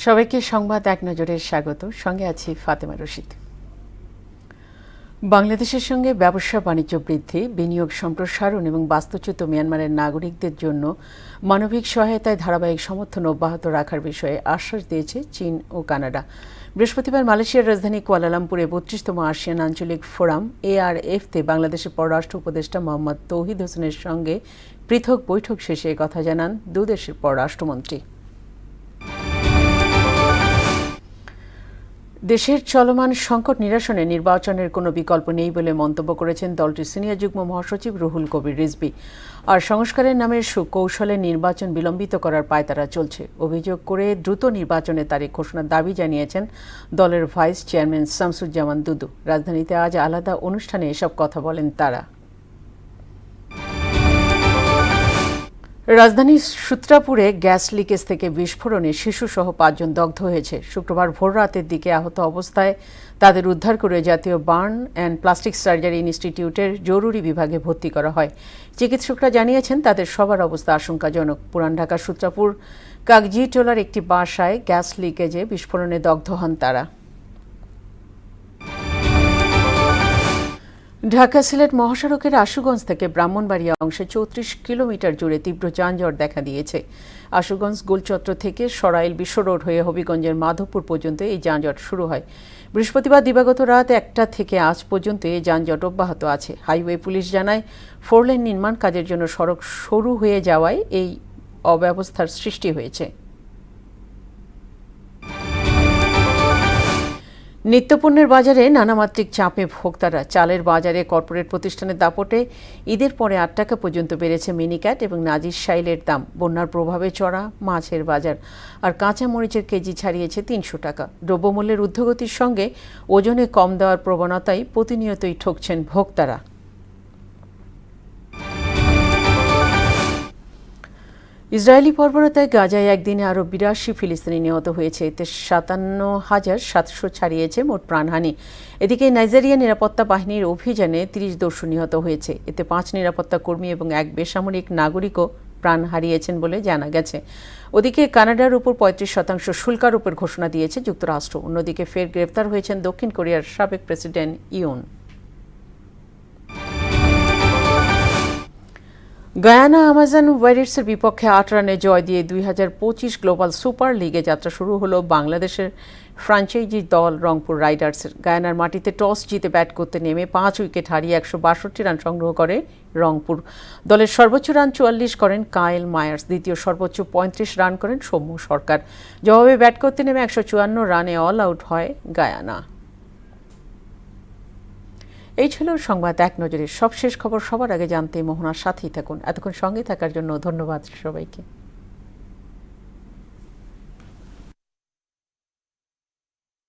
সবাইকে সংবাদ এক নজরে স্বাগত। সঙ্গে আছি ফাতেমা রশিদ। বাংলাদেশের সঙ্গে ব্যবসা বাণিজ্য বৃদ্ধি, বিনিয়োগ সম্প্রসারণ এবং বাস্তুচ্যুত মিয়ানমারের নাগরিকদের জন্য মানবিক সহায়তায় ধারাবাহিক সমর্থন অব্যাহত রাখার বিষয়ে আশ্বাস দিয়েছে চীন ও কানাডা। বৃহস্পতিবার মালয়েশিয়ার রাজধানী কুয়ালালামপুরে ৩২তম আসিয়ান আঞ্চলিক ফোরাম ARF-তে বাংলাদেশের পররাষ্ট্র উপদেষ্টা মোহাম্মদ তৌহিদ হোসেনের সঙ্গে পৃথক বৈঠক শেষে কথা জানান দুদেশের পররাষ্ট্রমন্ত্রী। দেশের চলমান সংকট নিরসনে নির্বাচনের কোনো বিকল্প নেই বলে মন্তব্য করেছেন দলটির সিনিয়র যুগ্ম মহাসচিব রুহুল কবির রিজভী। আর সংস্কারের নামে সুকৌশলে নির্বাচন বিলম্বিত করার পায়তারা চলছে অভিযোগ করে দ্রুত নির্বাচনের তারিখ ঘোষণার দাবি জানিয়েছেন দলের ভাইস চেয়ারম্যান শামসুজ্জামান দুদু। রাজধানীতে আজ আলাদা অনুষ্ঠানে এসব কথা বলেন তারা। রাজধানীর সূত্রাপুরে গ্যাস লিকেজ থেকে বিস্ফোরণে শিশুসহ ৫ জন দগ্ধ হয়েছে। শুক্রবার ভোররাতের দিকে আহত অবস্থায় তাদের উদ্ধার করে জাতীয় বার্ন অ্যান্ড প্লাস্টিক সার্জারি ইনস্টিটিউটের জরুরি বিভাগে ভর্তি করা হয়। চিকিৎসকরা জানিয়েছেন তাদের সবার অবস্থা আশঙ্কাজনক। পুরান ঢাকার সূত্রাপুর কাগজিটোলার একটি বাসায় গ্যাস লিকেজে বিস্ফোরণে দগ্ধ হন তারা। ঢাকা সিলেট মহাসড়কের আশুগঞ্জ থেকে ব্রাহ্মণবাড়িয়া অংশে ৩৪ কিলোমিটার জুড়ে তীব্র যানজট দেখা দিয়েছে। আশুগঞ্জ গোলচত্র থেকে সরাইল বিশ্ব রোড হয়ে হবিগঞ্জের মাধবপুর পর্যন্ত এই যানজট শুরু হয়। বৃহস্পতিবার দিবাগত রাত ১টা থেকে আজ পর্যন্ত এই যানজট অব্যাহত আছে। হাইওয়ে পুলিশ জানায়, 4 লেন নির্মাণ কাজের জন্য সড়ক সরু হয়ে যাওয়ায় এই অব্যবস্থার সৃষ্টি হয়েছে। নিত্যপণ্যের বাজারে নানামাত্রিক চাপে ভোক্তারা। চালের বাজারে কর্পোরেট প্রতিষ্ঠানের দাপটে ঈদের পরে ৮ টাকা পর্যন্ত বেড়েছে মিনিক্যাট এবং নাজির শাইলের দাম। বন্যার প্রভাবে চড়া মাছের বাজার আর কাঁচা মরিচের কেজি ছাড়িয়েছে ৩০০ টাকা। দ্রব্যমূল্যের ঊর্ধ্বগতির সঙ্গে ওজনে কম দেওয়ার প্রবণতায় প্রতিনিয়তই ঠকছেন ভোক্তারা। ইসরায়েলি বর্বরতায় গাজায় একদিনে আরও ৮২ ফিলিস্তিনি নিহত হয়েছে। এতে ৫৭,৭০০ ছাড়িয়েছে মোট প্রাণহানি। এদিকে নাইজেরিয়া নিরাপত্তা বাহিনীর অভিযানে ৩০ দস্যু নিহত হয়েছে। এতে ৫ নিরাপত্তা কর্মী এবং ১ বেসামরিক নাগরিকও প্রাণ হারিয়েছেন বলে জানা গেছে। ওদিকে কানাডার উপর ৩৫% শুল্ক আরোপের ঘোষণা দিয়েছে যুক্তরাষ্ট্র। অন্যদিকে ফের গ্রেফতার হয়েছেন দক্ষিণ কোরিয়ার সাবেক প্রেসিডেন্ট ইউন। গায়ানা আমাজন ওয়ারিয়র্সের বিপক্ষে ৮ রানে জয় দিয়ে ২০২৫ গ্লোবাল সুপার লিগে যাত্রা শুরু হলো বাংলাদেশের ফ্র্যাঞ্চাইজি দল রংপুর রাইডার্সের। গায়ানার মাটিতে টস জিতে ব্যাট করতে নেমে ৫ উইকেট হারিয়ে ১৬২ রান সংগ্রহ করে রংপুর। দলের সর্বোচ্চ রান ৪৪ করেন কায়েল মায়ার্স, দ্বিতীয় সর্বোচ্চ ৩৫ রান করেন সৌম্য সরকার। জবাবে ব্যাট করতে নেমে ১৫৪ রানে অল আউট হয় গায়ানা। এই ছিল সংবাদ এক নজরের সবশেষ খবর। সবার আগে জানতে মোহনার সাথেই থাকুন। এতক্ষণ সঙ্গে থাকার জন্য ধন্যবাদ সবাইকে।